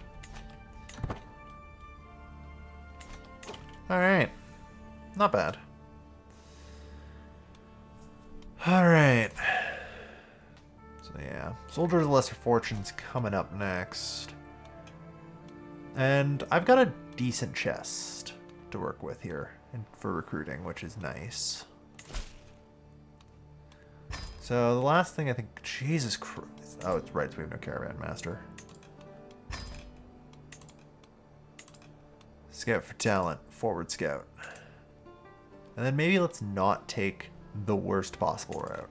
[SPEAKER 1] Alright. Not bad. Alright. So yeah. Soldiers of Lesser Fortunes coming up next. And I've got a decent chest to work with here for recruiting, which is nice. So the last thing I think... Jesus Christ. Oh, it's right. So we have no Caravan Master. Scout for talent. Forward scout. And then maybe let's not take the worst possible route.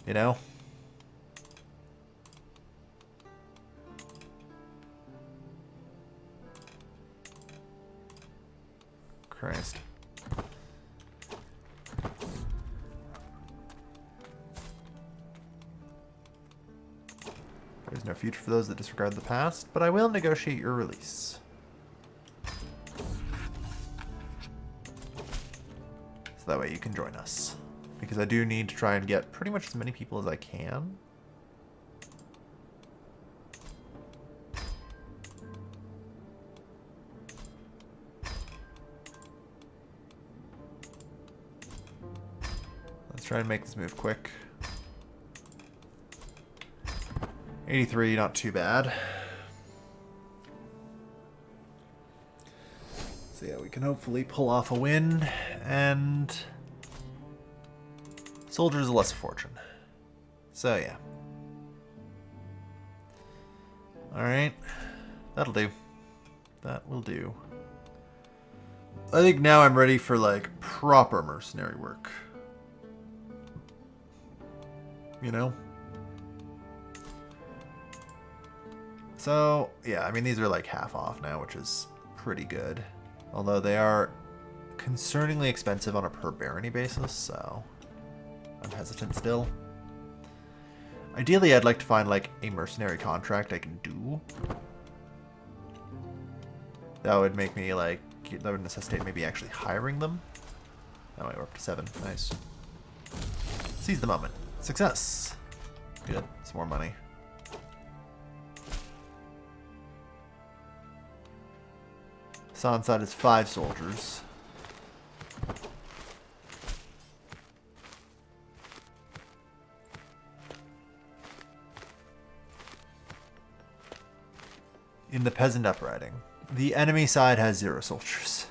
[SPEAKER 1] You know? Christ. no future for those that disregard the past, but I will negotiate your release. So that way you can join us. Because I do need to try and get pretty much as many people as I can. Let's try and make this move quick. 83, not too bad. So yeah, we can hopefully pull off a win, and soldiers of lesser fortune. So yeah. Alright. That'll do. That will do. I think now I'm ready for, like, proper mercenary work. You know? So, yeah, I mean, these are like half off now, which is pretty good. Although they are concerningly expensive on a per barony basis, so I'm hesitant still. Ideally, I'd like to find, like, a mercenary contract I can do. That would make me, like, that would necessitate maybe actually hiring them. Oh, wait, we're up to 7. Nice. Seize the moment. Success. Good. Some more money. Hassan's side is 5 soldiers. In the peasant uprising, the enemy side has 0 soldiers.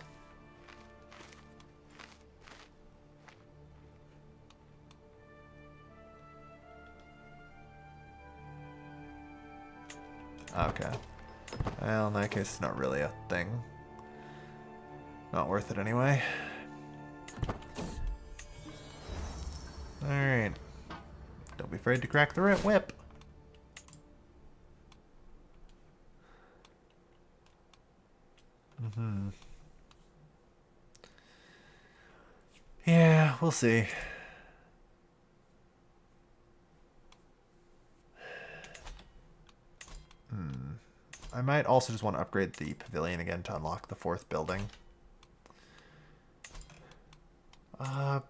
[SPEAKER 1] Okay. Well, in that case, it's not really a thing. Not worth it anyway. Alright. Don't be afraid to crack the whip. Yeah, we'll see. I might also just want to upgrade the pavilion again to unlock the 4th building.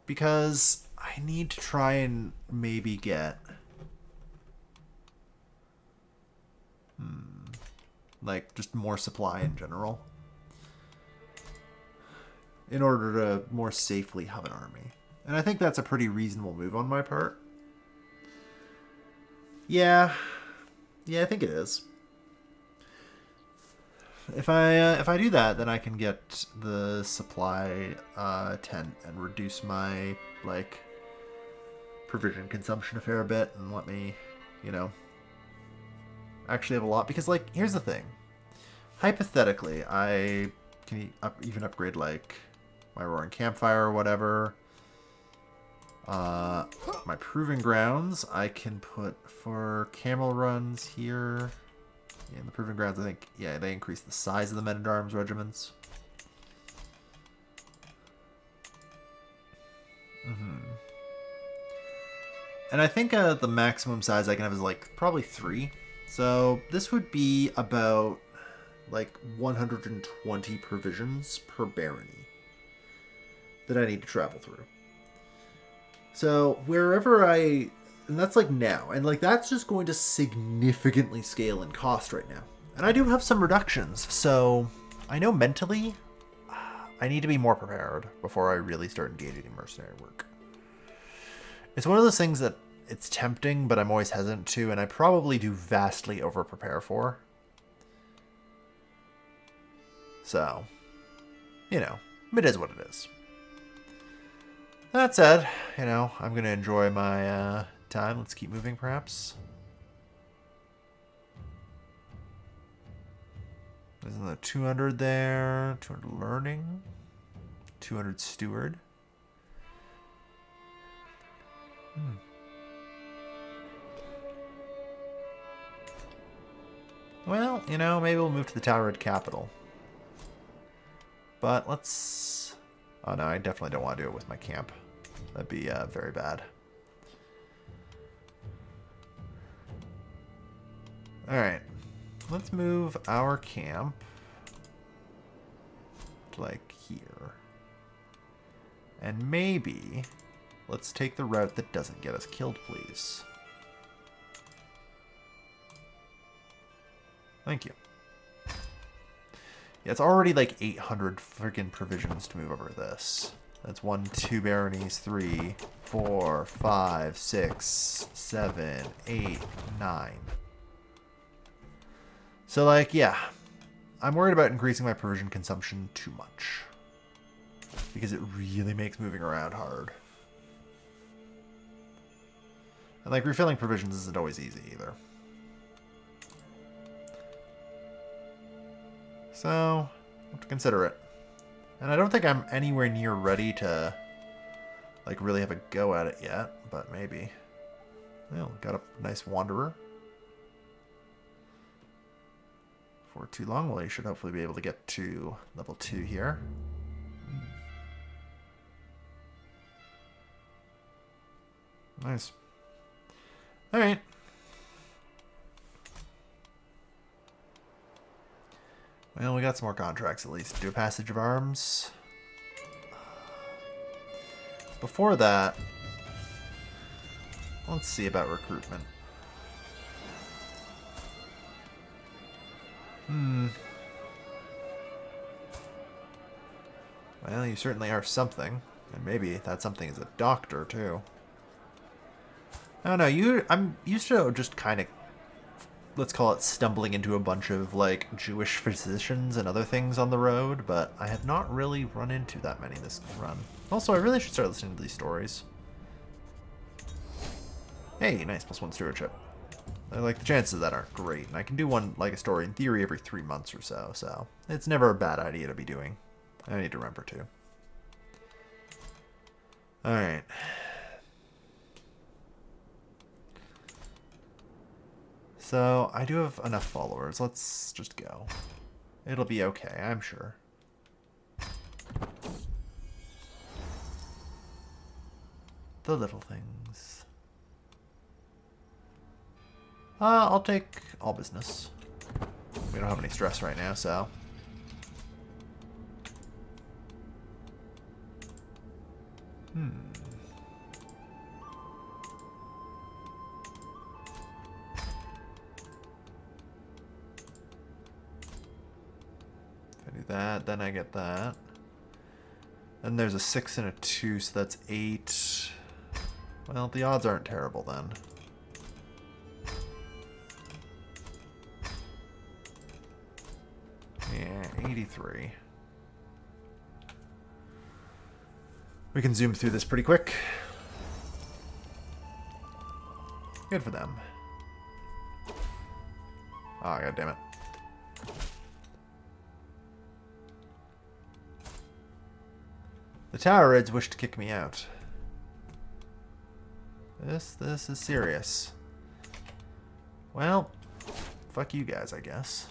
[SPEAKER 1] Because I need to try and maybe get like just more supply in general in order to more safely have an army. And I think that's a pretty reasonable move on my part. Yeah, I think it is. If I do that, then I can get the supply tent and reduce my, like, provision consumption a fair bit and let me, you know, actually have a lot. Because, like, here's the thing. Hypothetically, I can even upgrade, like, my roaring campfire or whatever. My proving grounds I can put for camel runs here. Yeah, in the proving grounds, I think, yeah, they increase the size of the men-at-arms regiments. And I think the maximum size I can have is, like, probably 3. So this would be about, like, 120 provisions per barony that I need to travel through. So wherever and that's like now, and like that's just going to significantly scale in cost right now. And I do have some reductions, so I know mentally I need to be more prepared before I really start engaging in mercenary work. It's one of those things that it's tempting, but I'm always hesitant to, and I probably do vastly over-prepare for. So, you know, it is what it is. That said, you know, I'm going to enjoy my time. Let's keep moving, perhaps. There's another 200 there. 200 learning. 200 steward. Well, you know, maybe we'll move to the Towered Capital. But let's... Oh, no, I definitely don't want to do it with my camp. That'd be very bad. Alright. Let's move our camp to, like, here. And maybe let's take the route that doesn't get us killed, please. Thank you. Yeah, it's already like 800 freaking provisions to move over this. That's 1, 2 baronies, 3, 4, 5, 6, 7, 8, 9. So, like, yeah. I'm worried about increasing my provision consumption too much. Because it really makes moving around hard. And, like, refilling provisions isn't always easy either. So, I have to consider it. And I don't think I'm anywhere near ready to, like, really have a go at it yet, but maybe. Well, got a nice wanderer. For too long, well, you should hopefully be able to get to level 2 here. Nice. Alright. Well, we got some more contracts at least. Do a passage of arms. Before that, let's see about recruitment. Well, you certainly are something. And maybe that something is a doctor, too. I don't know, I'm used to just kind of, let's call it, stumbling into a bunch of, like, Jewish physicians and other things on the road, but I have not really run into that many this run. Also, I really should start listening to these stories. Hey, nice, +1 stewardship. Like, the chances of that aren't great, and I can do one, like, a story in theory every 3 months or so, so it's never a bad idea to be doing. I need to remember to. Alright. So, I do have enough followers. Let's just go. It'll be okay, I'm sure. The little things. I'll take all business. We don't have any stress right now, so. That, then I get that. Then there's a 6 and a 2, so that's 8. Well, the odds aren't terrible then. Yeah, 83. We can zoom through this pretty quick. Good for them. Oh, god damn it. The Towerids wish to kick me out. This is serious. Well, fuck you guys, I guess.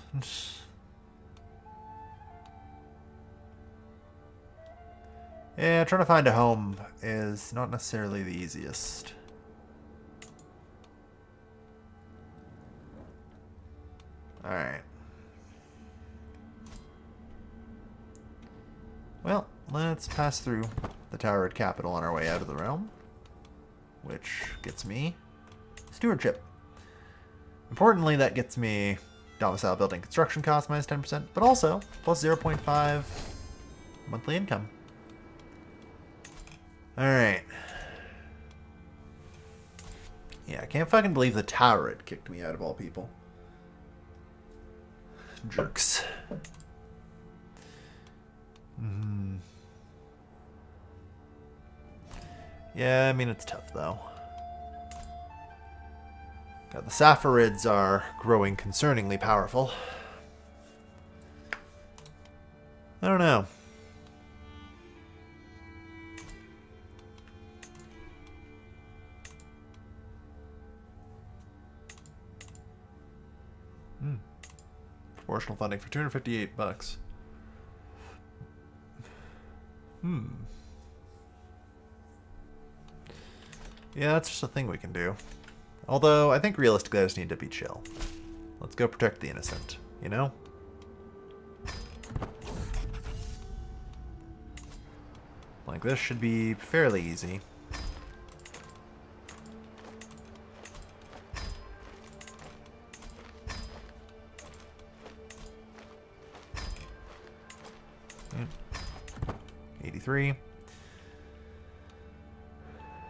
[SPEAKER 1] Yeah, trying to find a home is not necessarily the easiest. Alright. Well, let's pass through the Towerid capital on our way out of the realm, which gets me stewardship. Importantly, that gets me domicile building construction cost minus 10%, but also plus 0.5 monthly income. Alright. Yeah, I can't fucking believe the Towerid kicked me out of all people. Jerks. Yeah, I mean, it's tough, though. God, the Saffarids are growing concerningly powerful. I don't know. Proportional funding for $258. Yeah, that's just a thing we can do. Although, I think realistically I just need to be chill. Let's go protect the innocent, you know? Like, this should be fairly easy. Yep. 83.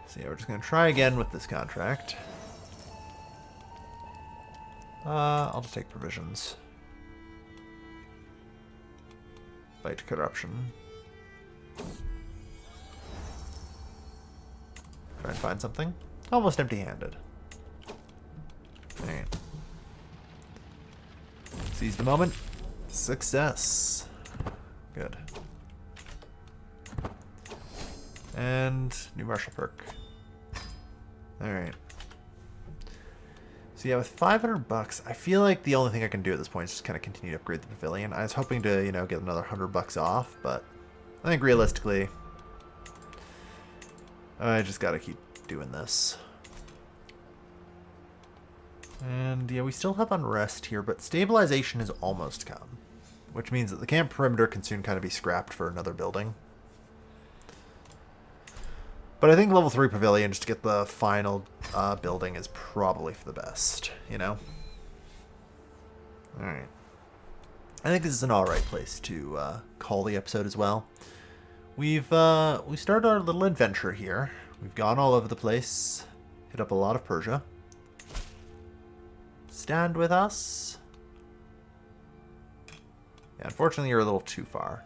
[SPEAKER 1] So yeah, we're just going to try again with this contract. I'll just take provisions. Fight corruption. Try and find something. Almost empty-handed. Alright. Seize the moment. Success. Good. And new martial perk. Alright. So yeah, with 500 bucks, I feel like the only thing I can do at this point is just kind of continue to upgrade the pavilion. I was hoping to, you know, get another 100 bucks off, but I think realistically, I just gotta keep doing this. And yeah, we still have unrest here, but stabilization has almost come, which means that the camp perimeter can soon kind of be scrapped for another building. But I think level 3 pavilion, just to get the final building, is probably for the best, you know? Alright. I think this is an alright place to call the episode as well. We started our little adventure here. We've gone all over the place. Hit up a lot of Persia. Stand with us. Yeah, unfortunately you're a little too far.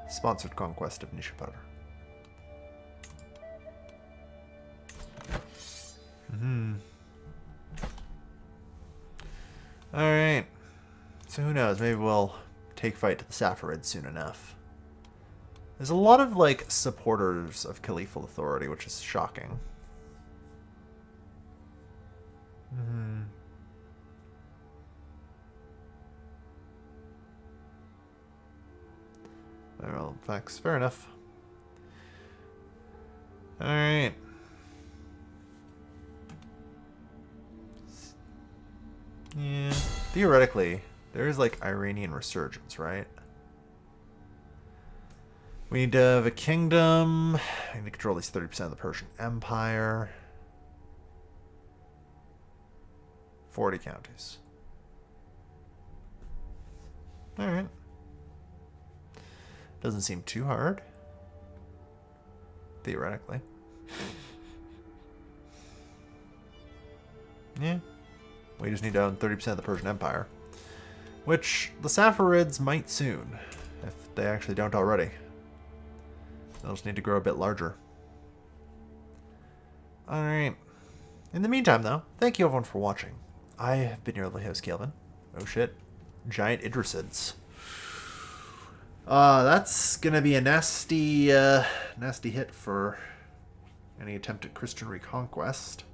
[SPEAKER 1] Sponsored conquest of Nishapur. Alright. So who knows? Maybe we'll take fight to the Saffarids soon enough. There's a lot of, like, supporters of Caliphal authority, which is shocking. Well, facts. Fair enough. Alright. Yeah. Theoretically, there is, like, Iranian resurgence, right? We need to have a kingdom. We need to control at least 30% of the Persian Empire. 40 counties. Alright. Doesn't seem too hard. Theoretically. Yeah. We just need to own 30% of the Persian Empire. Which the Saffarids might soon, if they actually don't already. They'll just need to grow a bit larger. Alright. In the meantime, though, thank you everyone for watching. I have been your lovely host, Kelvin. Oh shit. Giant Idrisids. That's gonna be a nasty, nasty hit for any attempt at Christian reconquest.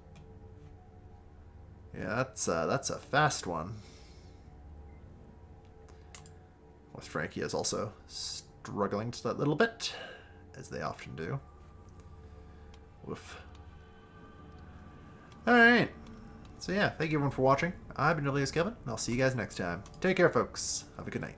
[SPEAKER 1] Yeah, that's a fast one. West Francia is also struggling just that little bit, as they often do. Woof. Alright. So yeah, thank you everyone for watching. I've been your lovely host, Kelvin, and I'll see you guys next time. Take care, folks. Have a good night.